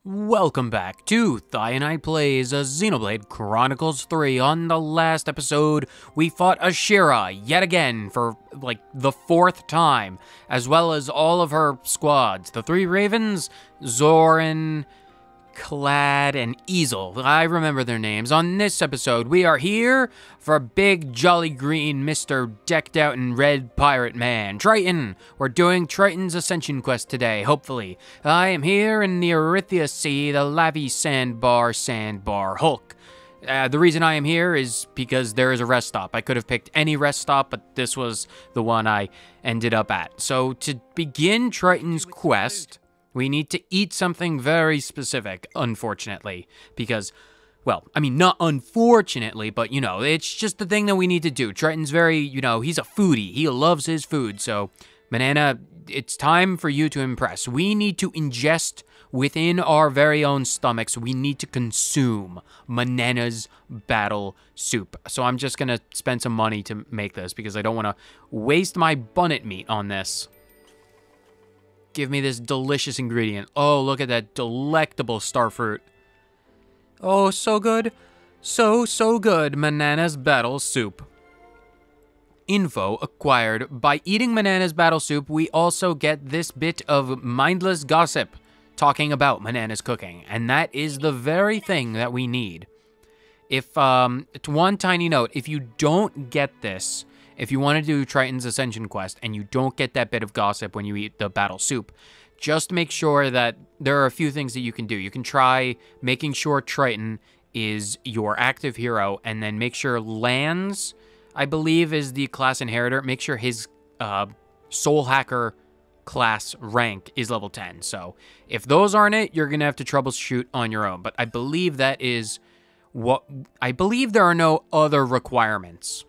Welcome back to Thionite Plays a Xenoblade Chronicles 3. On the last episode, we fought Ashira yet again for, like, the fourth time, as well as all of her squads. The three ravens, Zoran, Clad, and Easel. I remember their names. On this episode, we are here for big, jolly green Mr. Decked Out in Red Pirate Man, Triton. We're doing Triton's Ascension Quest today, hopefully. I am here in the Erythia Sea, the Lavi Sandbar Hulk. The reason I am here is because there is a rest stop. I could have picked any rest stop, but this was the one I ended up at. So to begin Triton's quest, we need to eat something very specific, unfortunately, because, well, I mean, not unfortunately, but, you know, it's just the thing that we need to do. Triton's very, you know, he's a foodie. He loves his food, so, Banana, it's time for you to impress. We need to ingest within our very own stomachs. We need to consume Manana's battle soup. So I'm just gonna spend some money to make this, because I don't want to waste my bunnet meat on this. Give me this delicious ingredient. Oh, look at that delectable starfruit. Oh, so good. So good. Manana's battle soup. Info acquired. By eating Manana's battle soup, we also get this bit of mindless gossip talking about Manana's cooking. And that is the very thing that we need. If, one tiny note, if you don't get this, if you want to do Triton's Ascension Quest and you don't get that bit of gossip when you eat the battle soup, just make sure that there are a few things that you can do. You can try making sure Triton is your active hero, and then make sure Lance, I believe, is the class inheritor. Make sure his soul hacker class rank is level 10. So if those aren't it, you're going to have to troubleshoot on your own. But I believe that is what... I believe there are no other requirements.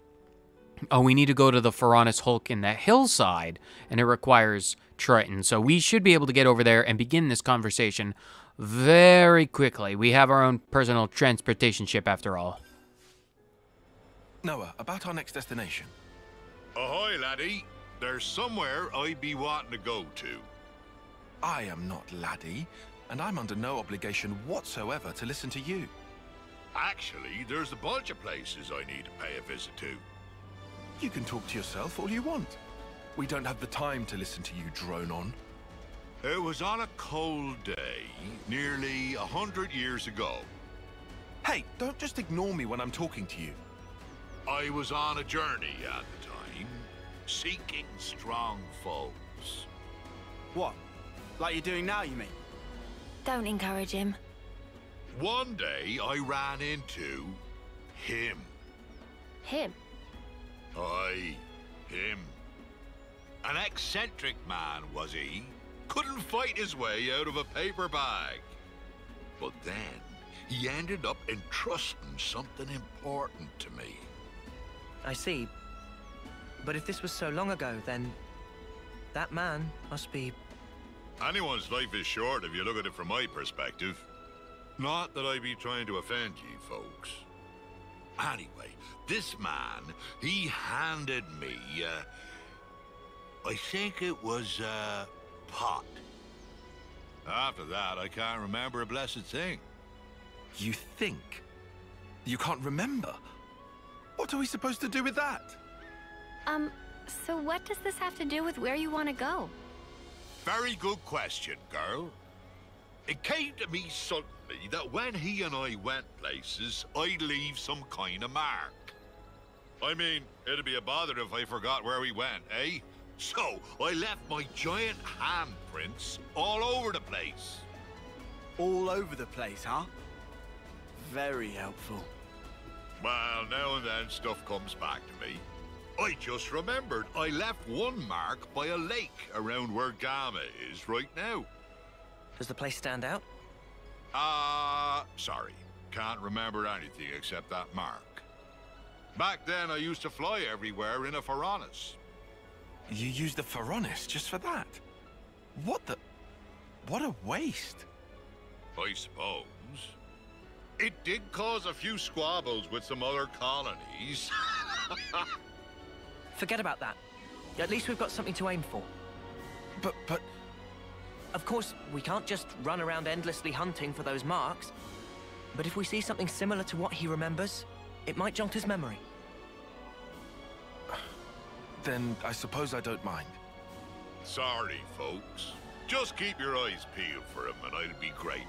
Oh, we need to go to the Pharaonis Hulk in the hillside, and it requires Triton. So we should be able to get over there and begin this conversation very quickly. We have our own personal transportation ship, after all. Noah, about our next destination. Ahoy, laddie. There's somewhere I'd be wanting to go to. I am not laddie, and I'm under no obligation whatsoever to listen to you. Actually, there's a bunch of places I need to pay a visit to. You can talk to yourself all you want. We don't have the time to listen to you drone on. It was on a cold day, nearly 100 years ago. Hey, don't just ignore me when I'm talking to you. I was on a journey at the time, seeking strong foes. What? Like you're doing now, you mean? Don't encourage him. One day, I ran into him. Him? Aye, him. An eccentric man, was he? Couldn't fight his way out of a paper bag. But then, he ended up entrusting something important to me. I see. But if this was so long ago, then that man must be... Anyone's life is short if you look at it from my perspective. Not that I be trying to offend ye folks. Anyway, this man, he handed me, I think it was a pot. After that, I can't remember a blessed thing. You think? You can't remember? What are we supposed to do with that? So what does this have to do with where you want to go? Very good question, girl. It came to me suddenly that when he and I went places, I'd leave some kind of mark. I mean, it'd be a bother if I forgot where we went, eh? So, I left my giant handprints all over the place. All over the place, huh? Very helpful. Well, now and then stuff comes back to me. I just remembered I left one mark by a lake around where Gamma is right now. Does the place stand out? Sorry. Can't remember anything except that mark. Back then, I used to fly everywhere in a Pharaonis. You used the Pharaonis just for that? What a waste. I suppose. It did cause a few squabbles with some other colonies. Forget about that. At least we've got something to aim for. But Of course, we can't just run around endlessly hunting for those marks. But if we see something similar to what he remembers, it might jog his memory. Then I suppose I don't mind. Sorry, folks. Just keep your eyes peeled for him and I'll be grateful.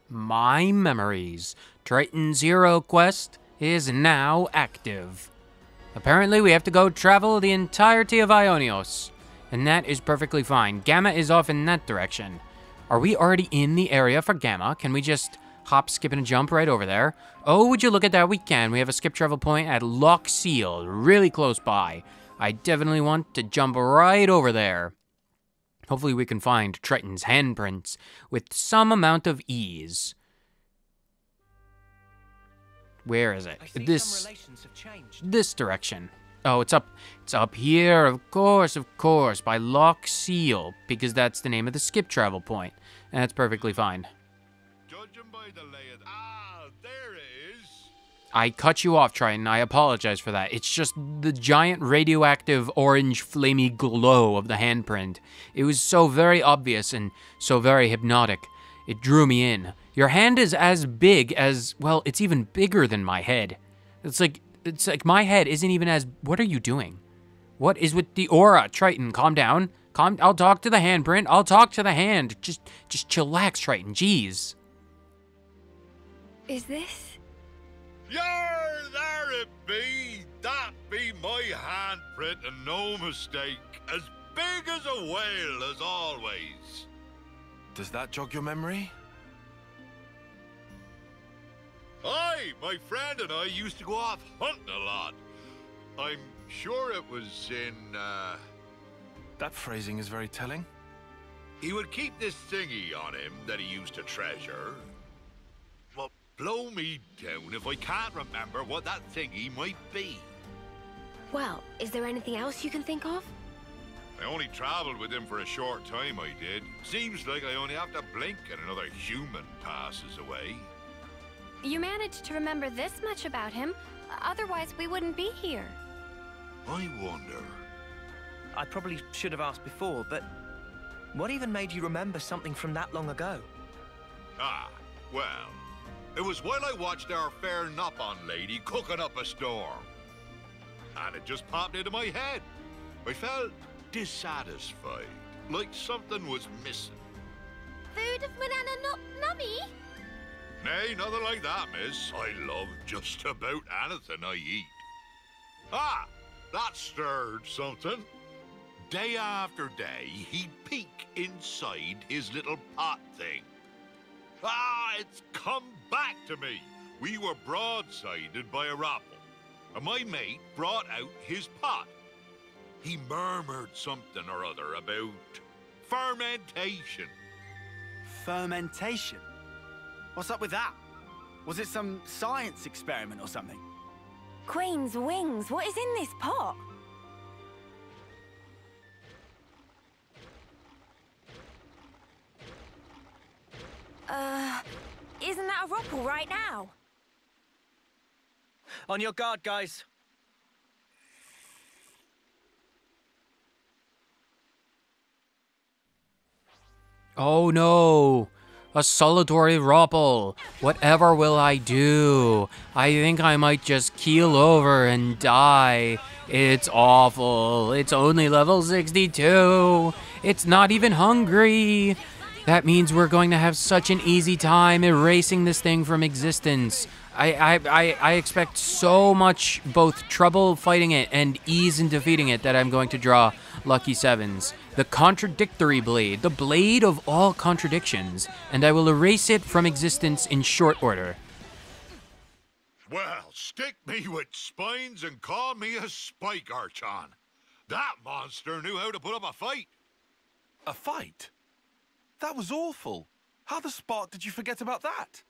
My memories. Triton's hero quest is now active. Apparently we have to go travel the entirety of Ionios. And that is perfectly fine. Gamma is off in that direction. Are we already in the area for Gamma? Can we just hop, skip, and jump right over there? Oh, would you look at that? We can. We have a skip travel point at Loch Seal, really close by. I definitely want to jump right over there. Hopefully we can find Triton's handprints with some amount of ease. Where is it? I see some relations have changed. This direction. Oh, it's up here, of course, by Loch Seal, because that's the name of the skip travel point. And that's perfectly fine. Judging by the lay of... Ah, there it is. I cut you off, Triton. I apologize for that. It's just the giant radioactive orange flamey glow of the handprint. It was so very obvious and so very hypnotic. It drew me in. Your hand is as big as, well, it's even bigger than my head. It's like my head isn't even as, what are you doing? What is with the aura? Triton, calm down. I'll talk to the handprint. I'll talk to the hand. Just chillax, Triton. Jeez. Is this? Yar, there it be. That be my handprint and no mistake. As big as a whale as always. Does that jog your memory? Aye, my friend and I used to go off hunting a lot. I'm sure it was in, That phrasing is very telling. He would keep this thingy on him that he used to treasure. Well, blow me down if I can't remember what that thingy might be. Well, is there anything else you can think of? I only traveled with him for a short time, I did. Seems like I only have to blink and another human passes away. You managed to remember this much about him. Otherwise, we wouldn't be here. I wonder... I probably should have asked before, but what even made you remember something from that long ago? Ah, well, it was while I watched our fair Nopon lady cooking up a storm. And it just popped into my head. I felt dissatisfied, like something was missing. Food of banana nummy? Nay, nothing like that, miss. I love just about anything I eat. Ah, that stirred something. Day after day, he'd peek inside his little pot thing. Ah, it's come back to me. We were broadsided by a rapple, and my mate brought out his pot. He murmured something or other about fermentation. Fermentation? What's up with that? Was it some science experiment or something? Queen's wings, what is in this pot? Isn't that a rupple right now? On your guard, guys. Oh no! A solitary rupple. Whatever will I do? I think I might just keel over and die. It's awful. It's only level 62. It's not even hungry. That means we're going to have such an easy time erasing this thing from existence. I expect so much both trouble fighting it and ease in defeating it that I'm going to draw lucky sevens. The contradictory blade, the blade of all contradictions, and I will erase it from existence in short order. Well, stick me with spines and call me a spike archon. That monster knew how to put up a fight. A fight? That was awful. How the spark did you forget about that?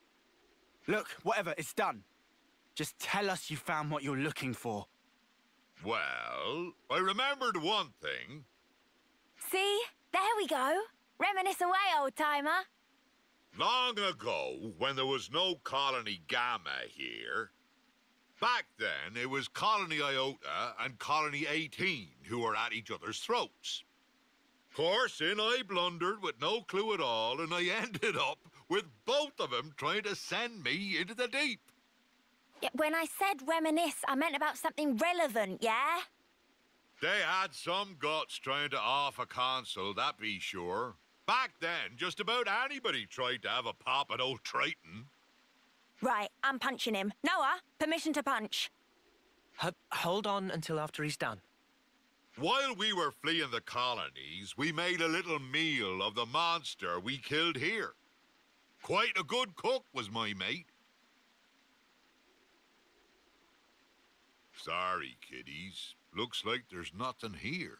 Look, whatever, it's done. Just tell us you found what you're looking for. Well, I remembered one thing. See? There we go. Reminisce away, old-timer. Long ago, when there was no colony Gamma here, Back then, it was Colony Iota and Colony 18 who were at each other's throats. Course, in I blundered with no clue at all, and I ended up with both of them trying to send me into the deep. Yeah, when I said reminisce, I meant about something relevant, yeah? They had some guts trying to off a console, that be sure. Back then, just about anybody tried to have a pop at old Triton. Right, I'm punching him. Noah, permission to punch. Hold on until after he's done. While we were fleeing the colonies, we made a little meal of the monster we killed here. Quite a good cook was my mate. Sorry, kiddies. Looks like there's nothing here.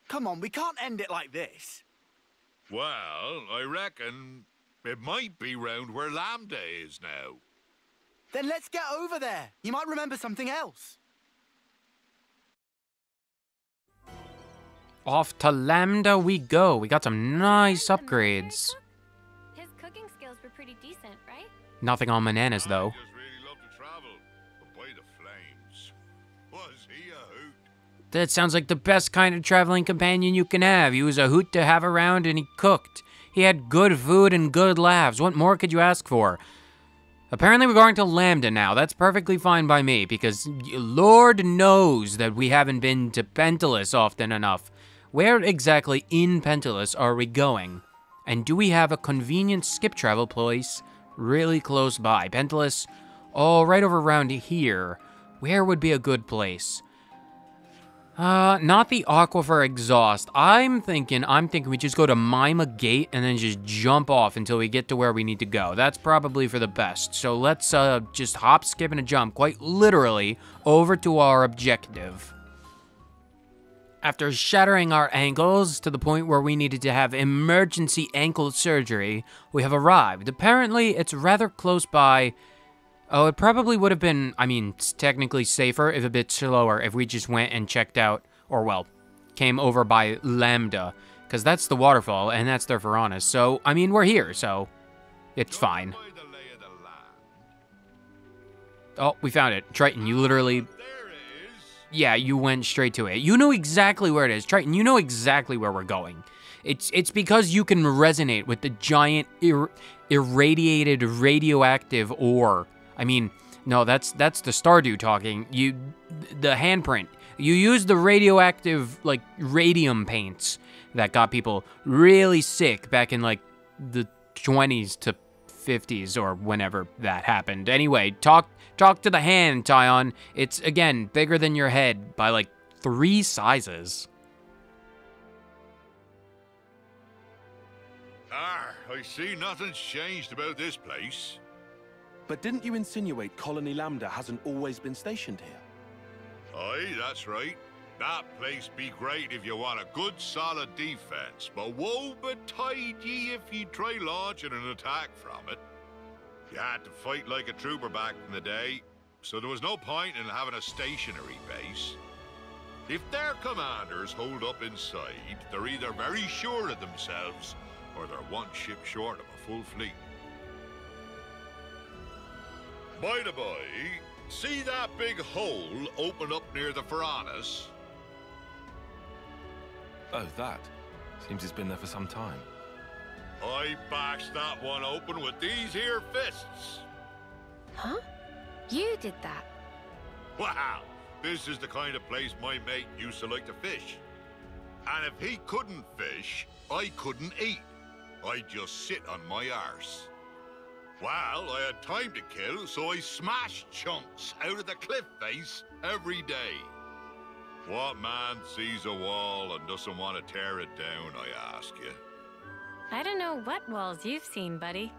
Come on, we can't end it like this. Well, I reckon it might be round where Lambda is now. Then let's get over there. You might remember something else. Off to Lambda we go. We got some nice upgrades. His cooking skills were pretty decent, right? Nothing on bananas, though. I just really love to travel, but by the flames. Was he a hoot? That sounds like the best kind of traveling companion you can have. He was a hoot to have around, and he cooked. He had good food and good laughs. What more could you ask for? Apparently we're going to Lambda now. That's perfectly fine by me, because Lord knows that we haven't been to Pentelis often enough. Where exactly in Pentelis are we going? And do we have a convenient skip travel place really close by? Pentelis, oh, right over around here. Where would be a good place? Not the Aquifer Exhaust. I'm thinking we just go to Mima Gate and then just jump off until we get to where we need to go. That's probably for the best. So let's just hop, skip, and a jump, quite literally, over to our objective. After shattering our ankles to the point where we needed to have emergency ankle surgery, we have arrived. Apparently, it's rather close by. Oh, it probably would have been, I mean, technically safer, if a bit slower, if we just went and checked out, or well, came over by Lambda, because that's the waterfall, and that's their Piranhas. So, I mean, we're here, so it's fine. Oh, we found it. Triton, you literally... Yeah, you went straight to it. You know exactly where it is. Triton, you know exactly where we're going. It's because you can resonate with the giant irradiated radioactive ore. I mean, no, that's the Stardew talking. The handprint. You use the radioactive, like, radium paints that got people really sick back in, like, the 20s to 50s or whenever that happened. Anyway, talk to the hand, Tyon. It's, again, bigger than your head by, like, 3 sizes. I see nothing's changed about this place. But didn't you insinuate Colony Lambda hasn't always been stationed here? Aye, that's right. That place be great if you want a good solid defense, but woe betide ye if ye try launching an attack from it. You had to fight like a trooper back in the day, so there was no point in having a stationary base. If their commanders hold up inside, they're either very sure of themselves, or they're one ship short of a full fleet. By the by, see that big hole open up near the Piranhas? Oh, that. Seems it's been there for some time. I bashed that one open with these here fists. Huh? You did that? Wow, this is the kind of place my mate used to like to fish. And if he couldn't fish, I couldn't eat. I'd just sit on my arse. Well, I had time to kill, so I smashed chunks out of the cliff face every day. What man sees a wall and doesn't want to tear it down, I ask you? I don't know what walls you've seen, buddy.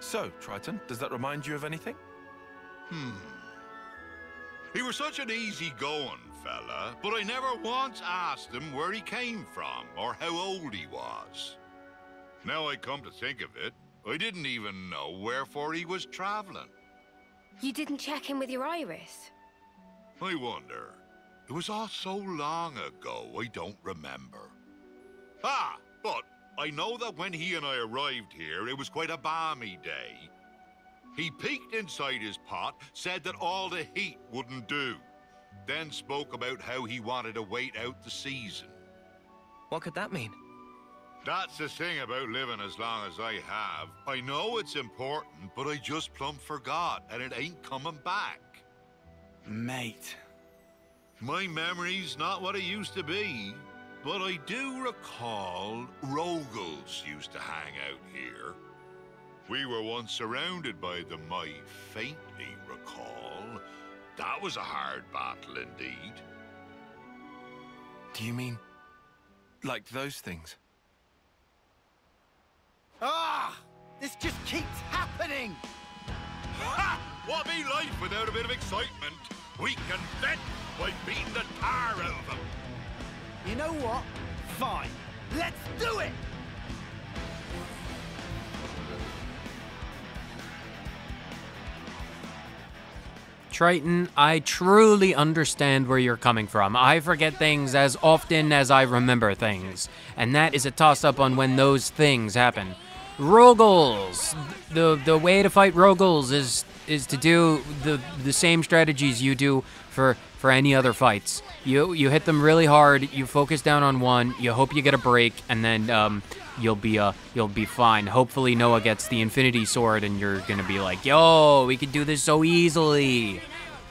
So, Triton, does that remind you of anything? He was such an easy-going fella, but I never once asked him where he came from or how old he was. Now I come to think of it, I didn't even know wherefore he was traveling. You didn't check in with your iris? I wonder. It was all so long ago, I don't remember. But I know that when he and I arrived here, it was quite a balmy day. He peeked inside his pot, said that all the heat wouldn't do. Then spoke about how he wanted to wait out the season. What could that mean? That's the thing about living as long as I have. I know it's important, but I just plumb forgot, and it ain't coming back. Mate. My memory's not what it used to be, but I do recall Rogals used to hang out here. We were once surrounded by them, I faintly recall. That was a hard battle indeed. Do you mean like those things? Ah! This just keeps happening! Ha! What be life without a bit of excitement? We can vent by beating the tar out of them. You know what? Fine. Let's do it! Triton, I truly understand where you're coming from. I forget things as often as I remember things, and that is a toss-up on when those things happen. Rogals! The way to fight Rogals is to do the same strategies you do for any other fights. You hit them really hard, you focus down on one, you hope you get a break, and then you'll be fine. Hopefully Noah gets the Infinity Sword and you're gonna be like, yo, we could do this so easily.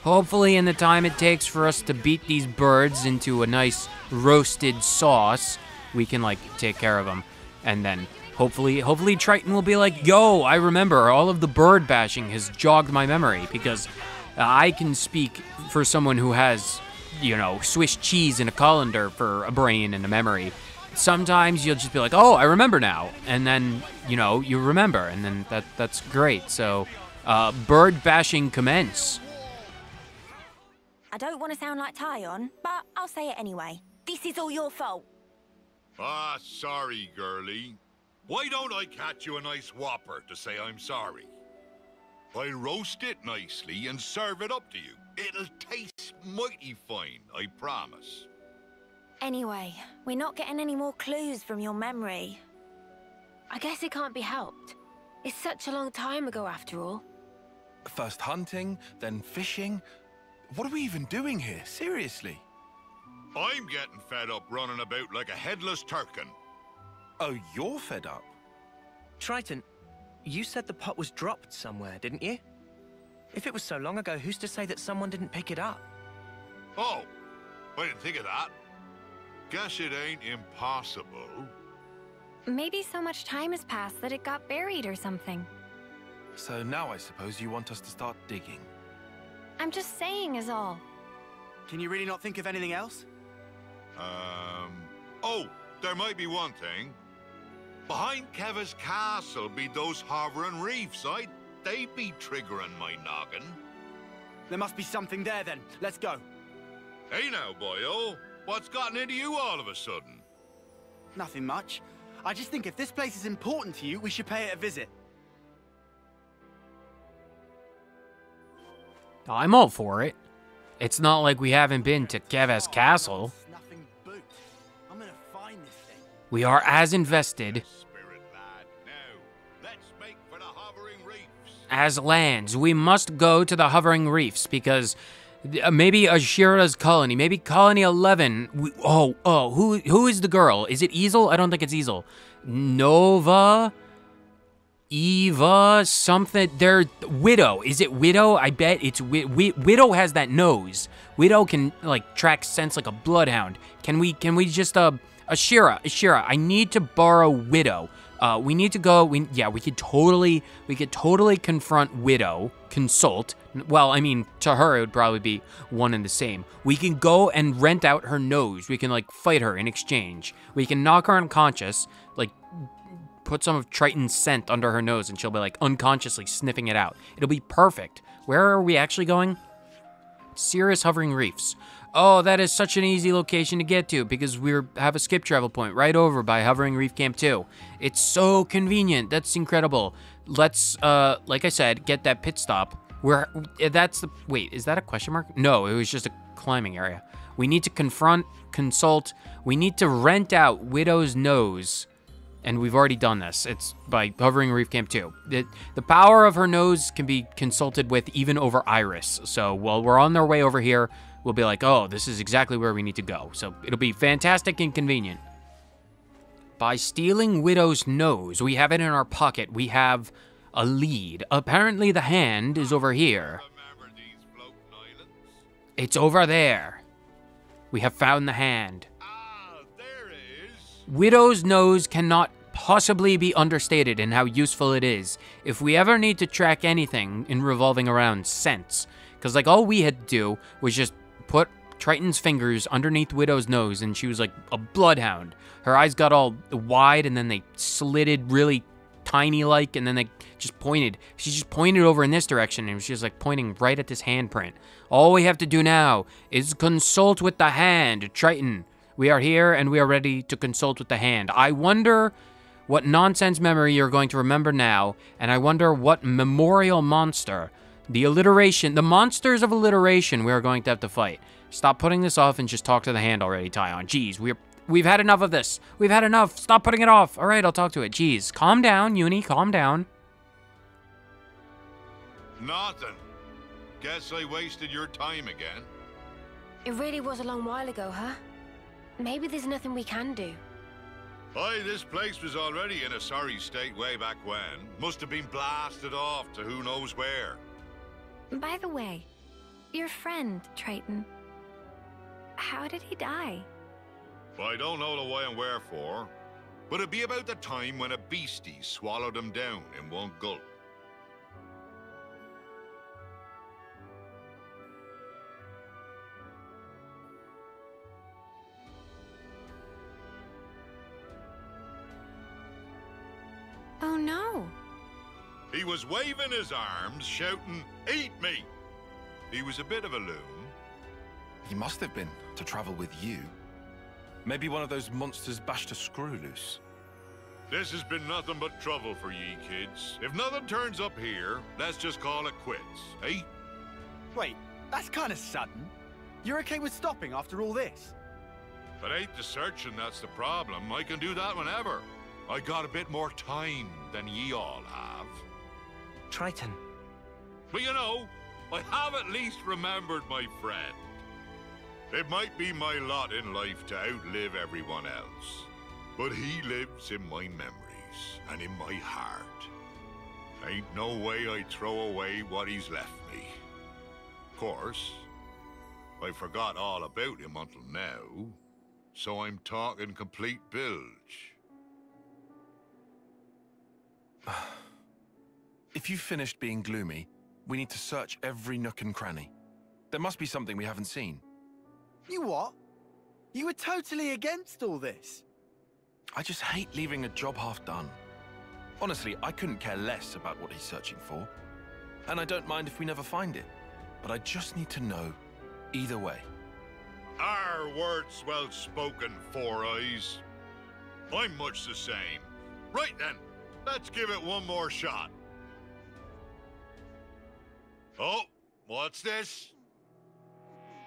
Hopefully in the time it takes for us to beat these birds into a nice roasted sauce, we can like take care of them. And then hopefully Triton will be like, yo, I remember all of the bird bashing has jogged my memory, because I can speak for someone who has, you know, Swiss cheese in a colander for a brain and a memory. Sometimes you'll just be like, oh, I remember now. And then, you know, you remember. And then that's great. So, bird bashing commence. I don't want to sound like Tyon, but I'll say it anyway. This is all your fault. Ah, sorry, girlie. Why don't I catch you a nice whopper to say I'm sorry? I'll roast it nicely and serve it up to you. It'll taste mighty fine, I promise. Anyway, we're not getting any more clues from your memory. I guess it can't be helped. It's such a long time ago after all. First hunting, then fishing. What are we even doing here? Seriously? I'm getting fed up running about like a headless turkin. Oh, you're fed up? Triton, you said the pot was dropped somewhere, didn't you? If it was so long ago, who's to say that someone didn't pick it up? Oh, I didn't think of that. Guess it ain't impossible. Maybe so much time has passed that it got buried or something. So now I suppose you want us to start digging. I'm just saying is all. Can you really not think of anything else? Oh, there might be one thing. Behind Keva's castle be those hovering reefs. They be triggering my noggin. There must be something there then. Let's go. Hey now, boyo. What's gotten into you all of a sudden? Nothing much. I just think if this place is important to you, we should pay it a visit. I'm all for it. It's not like we haven't been to Keva's castle. Nothing boot. I'm gonna find this thing. We are as invested Spirit lad. Now, let's make for the hovering reefs. as lands. We must go to the hovering reefs because maybe Ashira's colony, maybe colony 11. Who is the girl? Is it Easel? I don't think it's Easel. Nova, Eva, something. They're Widow. Is it Widow? I bet it's Widow has that nose. Widow can like track scents like a bloodhound. Can we just Ashira, I need to borrow Widow. We need to go. We could totally confront Widow, consult. Well, I mean, to her it would probably be one and the same. We can go and rent out her nose. We can like fight her in exchange. We can knock her unconscious, like put some of Triton's scent under her nose, and she'll be like unconsciously sniffing it out. It'll be perfect. Where are we actually going? Cirrus Hovering Reefs. Oh, that is such an easy location to get to because we have a skip travel point right over by Hovering Reef Camp 2. It's so convenient. That's incredible. Let's, like I said, get that pit stop. Wait, is that a question mark? No, it was just a climbing area. We need to consult. We need to rent out Widow's nose and we've already done this. It's by hovering Reef Camp 2. The power of her nose can be consulted with even over Iris. So while we're on our way over here, we'll be like, oh, this is exactly where we need to go. So it'll be fantastic and convenient. By stealing Widow's nose, we have it in our pocket. We have a lead. Apparently the hand is over here. It's over there. We have found the hand. There it is. Widow's nose cannot possibly be understated in how useful it is if we ever need to track anything in revolving around scents. Because, like, all we had to do was just put Triton's fingers underneath Widow's nose, and she was like a bloodhound. Her eyes got all wide, and then they slitted really tiny-like, and then they just pointed. She just pointed over in this direction, and she was like pointing right at this handprint. All we have to do now is consult with the hand. Triton, we are here, and we are ready to consult with the hand. I wonder what nonsense memory you're going to remember now, and I wonder what memorial monster, the monsters of alliteration we are going to have to fight. Stop putting this off and just talk to the hand already, Tyon. Jeez, we've had enough of this. We've had enough. Stop putting it off. All right, I'll talk to it. Jeez, calm down, Uni, calm down. Nothing. Guess I wasted your time again. It really was a long while ago, huh? Maybe there's nothing we can do. Aye, this place was already in a sorry state way back when. Must have been blasted off to who knows where. By the way, your friend, Triton, how did he die? I don't know the why and wherefore, but it'd be about the time when a beastie swallowed him down in one gulp. Oh no. He was waving his arms, shouting, "Eat me!" He was a bit of a loon. He must have been, to travel with you. Maybe one of those monsters bashed a screw loose. This has been nothing but trouble for ye kids. If nothing turns up here, let's just call it quits, eh? Wait, that's kind of sudden. You're okay with stopping after all this? But ain't the searching that's the problem. I can do that whenever. I got a bit more time than ye all have. Triton. But you know, I have at least remembered my friend. It might be my lot in life to outlive everyone else, but he lives in my memories and in my heart. Ain't no way I'd throw away what he's left me. Of course, I forgot all about him until now, so I'm talking complete bilge. If you've finished being gloomy, we need to search every nook and cranny. There must be something we haven't seen. You what? You were totally against all this. I just hate leaving a job half done. Honestly, I couldn't care less about what he's searching for. And I don't mind if we never find it. But I just need to know either way. Our words well spoken, Four Eyes. I'm much the same. Right then, let's give it one more shot. Oh, what's this?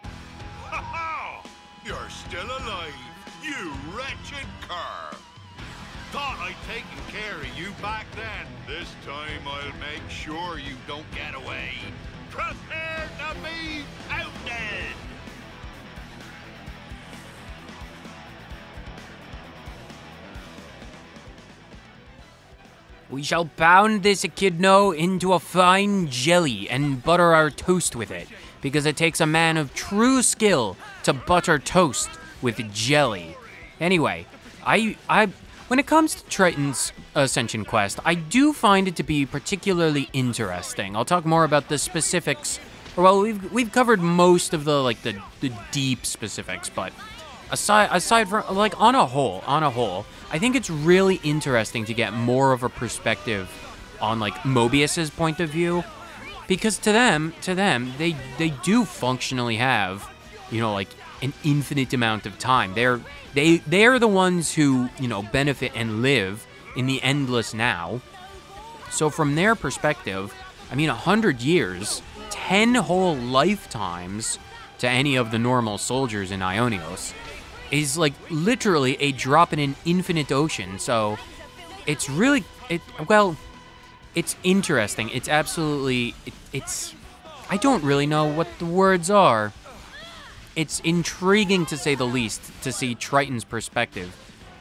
Ha ha! You're still alive, you wretched cur! Thought I'd taken care of you back then. This time I'll make sure you don't get away. Prepare to be outed! We shall pound this echidna into a fine jelly and butter our toast with it, because it takes a man of true skill to butter toast with jelly. Anyway, when it comes to Triton's Ascension quest, I do find it to be particularly interesting. I'll talk more about the specifics. Well, we've covered most of the deep specifics, but aside from, like, on a whole, I think it's really interesting to get more of a perspective on, like, Mobius's point of view, because to them, they do functionally have, you know, like, an infinite amount of time. They're the ones who, you know, benefit and live in the endless now. So from their perspective, I mean, 100 years, 10 whole lifetimes to any of the normal soldiers in Ionios is, like, literally a drop in an infinite ocean. So it's really, well, it's interesting. It's absolutely, it's, I don't really know what the words are. It's intriguing, to say the least, to see Triton's perspective.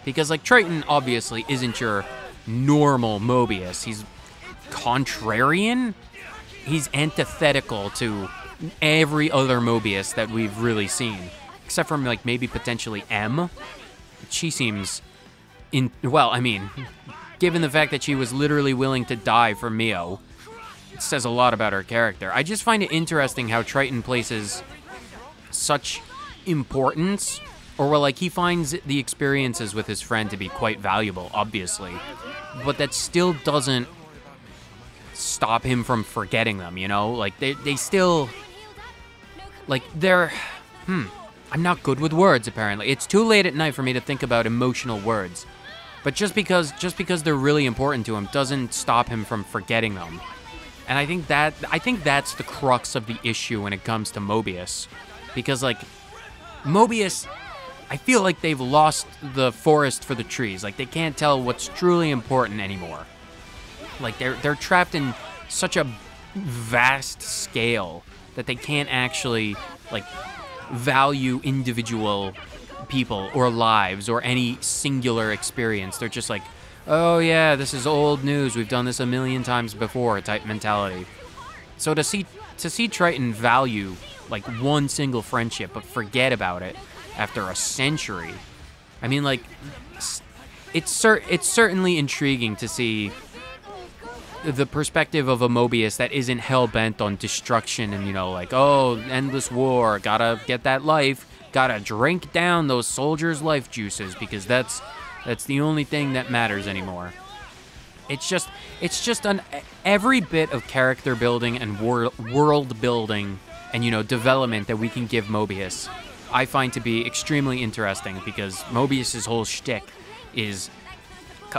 Because, like, Triton obviously isn't your normal Mobius. He's contrarian. He's antithetical to every other Mobius that we've really seen. Except for, like, maybe potentially M. She seems, well, I mean, given the fact that she was literally willing to die for Mio, it says a lot about her character. I just find it interesting how Triton places such importance, or well, like, he finds the experiences with his friend to be quite valuable, obviously, but that still doesn't stop him from forgetting them, you know? Like, they still, like, they're, I'm not good with words, apparently. It's too late at night for me to think about emotional words. But just because they're really important to him doesn't stop him from forgetting them. And I think that's the crux of the issue when it comes to Mobius. Because, like, Mobius, I feel like they've lost the forest for the trees. Like, they can't tell what's truly important anymore. Like, they're trapped in such a vast scale that they can't actually, like, value individual people or lives or any singular experience. They're just like, oh yeah, this is old news, we've done this a million times before type mentality. So to see Triton value, like, one single friendship but forget about it after a century, I mean, like, it's certainly intriguing to see the perspective of a Mobius that isn't hell-bent on destruction and, you know, like, oh, endless war, gotta get that life, gotta drink down those soldiers' life juices because that's the only thing that matters anymore. It's just every bit of character building and world building and, you know, development that we can give Mobius, I find to be extremely interesting, because Mobius's whole shtick is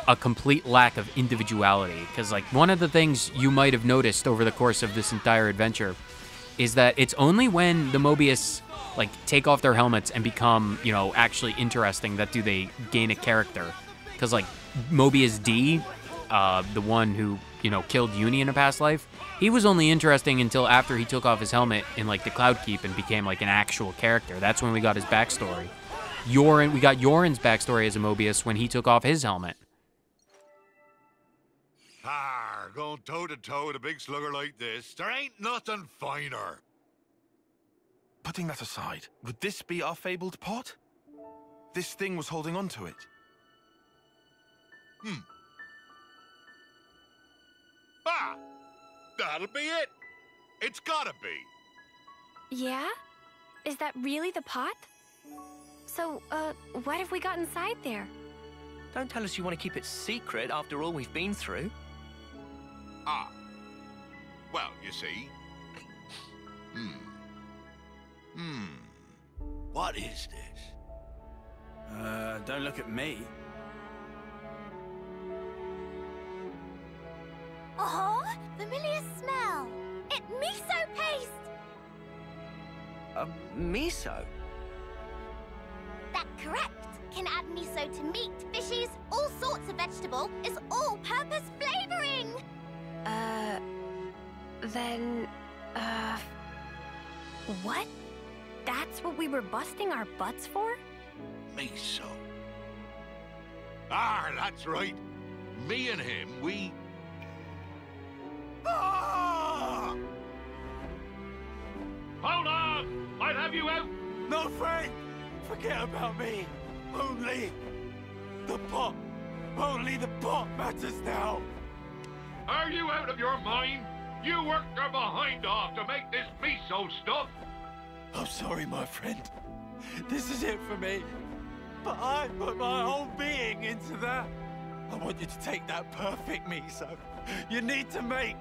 a complete lack of individuality. Because, like, one of the things you might have noticed over the course of this entire adventure is that it's only when the Mobius, like, take off their helmets and become, you know, actually interesting that do they gain a character. Because, like, Mobius D, the one who, you know, killed Uni in a past life, he was only interesting until after he took off his helmet in, like, the Cloud Keep and became, like, an actual character. That's when we got his backstory. We got Yoren's backstory as a Mobius when he took off his helmet. Going toe-to-toe with a big slugger like this, there ain't nothing finer. Putting that aside, would this be our fabled pot? This thing was holding on to it. That'll be it. It's gotta be. Yeah? Is that really the pot? So, what have we got inside there? Don't tell us you want to keep it secret after all we've been through. Well, you see. What is this? Don't look at me. Oh, familiar smell. It's miso paste. Miso? That's correct. Can add miso to meat, fishes, all sorts of vegetable. It's all-purpose flavoring. Then, what? That's what we were busting our butts for? Miso. That's right. Me and him, we... Hold on! I'll have you out! No, Frank! Forget about me. Only the pot. Only the pot matters now. Are you out of your mind? You worked your behind off to make this miso stuff. I'm sorry, my friend. This is it for me. But I put my whole being into that. I want you to take that perfect miso. You need to make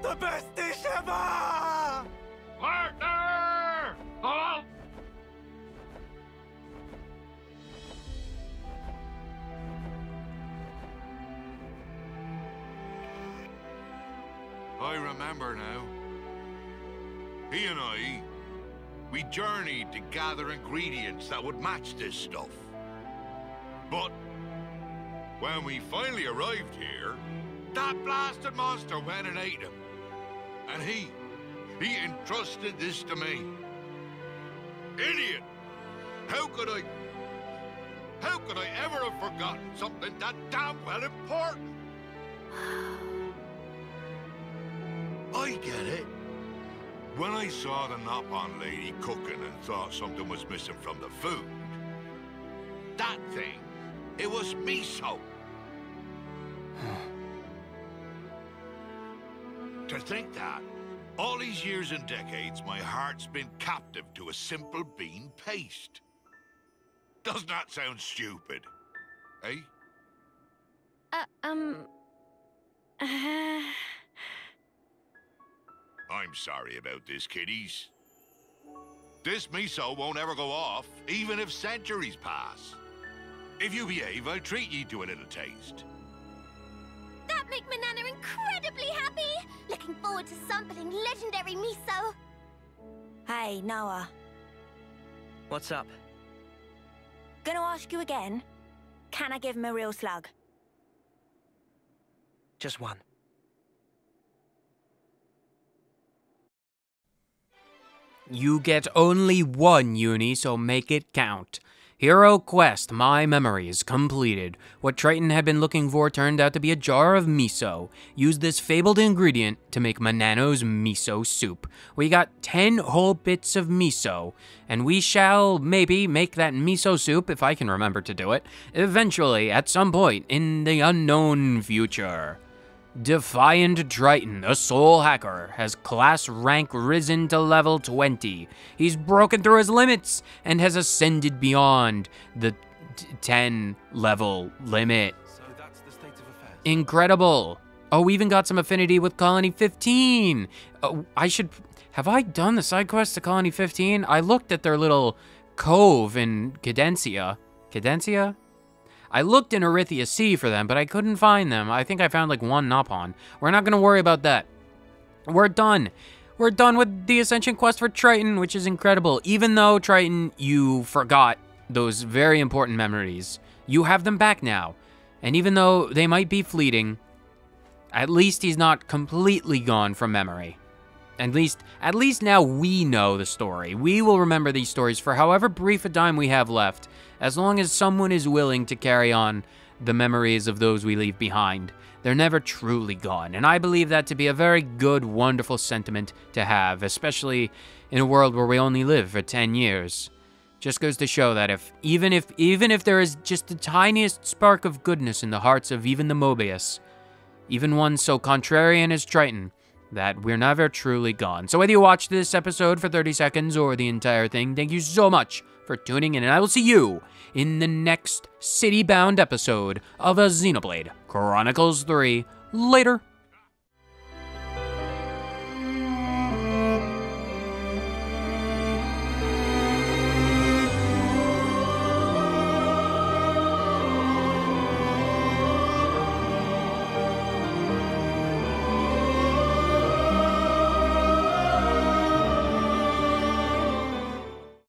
the best dish ever! Partner! Halt! I remember now. He and I, we journeyed to gather ingredients that would match this stuff. But when we finally arrived here, that blasted monster went and ate him. And he entrusted this to me. Idiot! How could I ever have forgotten something that damn well important? I get it. When I saw the Nopon lady cooking and thought something was missing from the food, that thing, it was miso. To think that, all these years and decades, my heart's been captive to a simple bean paste. Doesn't that sound stupid? Eh? I'm sorry about this, kiddies. This miso won't ever go off, even if centuries pass. If you behave, I'll treat ye to a little taste. That make my Nana incredibly happy! Looking forward to sampling legendary miso. Hey, Noah. What's up? Gonna ask you again. Can I give him a real slug? Just one. You get only one uni, so make it count. Hero Quest, My Memories, completed. What Triton had been looking for turned out to be a jar of miso. Use this fabled ingredient to make Manano's miso soup. We got 10 whole bits of miso, and we shall maybe make that miso soup, if I can remember to do it, eventually at some point in the unknown future. Defiant Triton, a soul hacker, has class rank risen to level 20. He's broken through his limits and has ascended beyond the 10 level limit. So that's the state of affairs. Incredible. Oh, we even got some affinity with Colony 15. Oh, have I done the side quest to Colony 15? I looked at their little cove in Cadencia. Cadencia? I looked in Arithia Sea for them, but I couldn't find them. I think I found like one Nopon. We're not gonna worry about that. We're done. We're done with the Ascension quest for Triton, which is incredible. Even though, Triton, you forgot those very important memories, you have them back now. And even though they might be fleeting, at least he's not completely gone from memory. At least now we know the story. We will remember these stories for however brief a time we have left, as long as someone is willing to carry on the memories of those we leave behind. They're never truly gone, and I believe that to be a very good, wonderful sentiment to have, especially in a world where we only live for 10 years. Just goes to show that even if there is just the tiniest spark of goodness in the hearts of even the Mobius, even one so contrarian as Triton, that we're never truly gone. So whether you watched this episode for 30 seconds or the entire thing, thank you so much for tuning in, and I will see you in the next city-bound episode of a Xenoblade Chronicles 3. Later.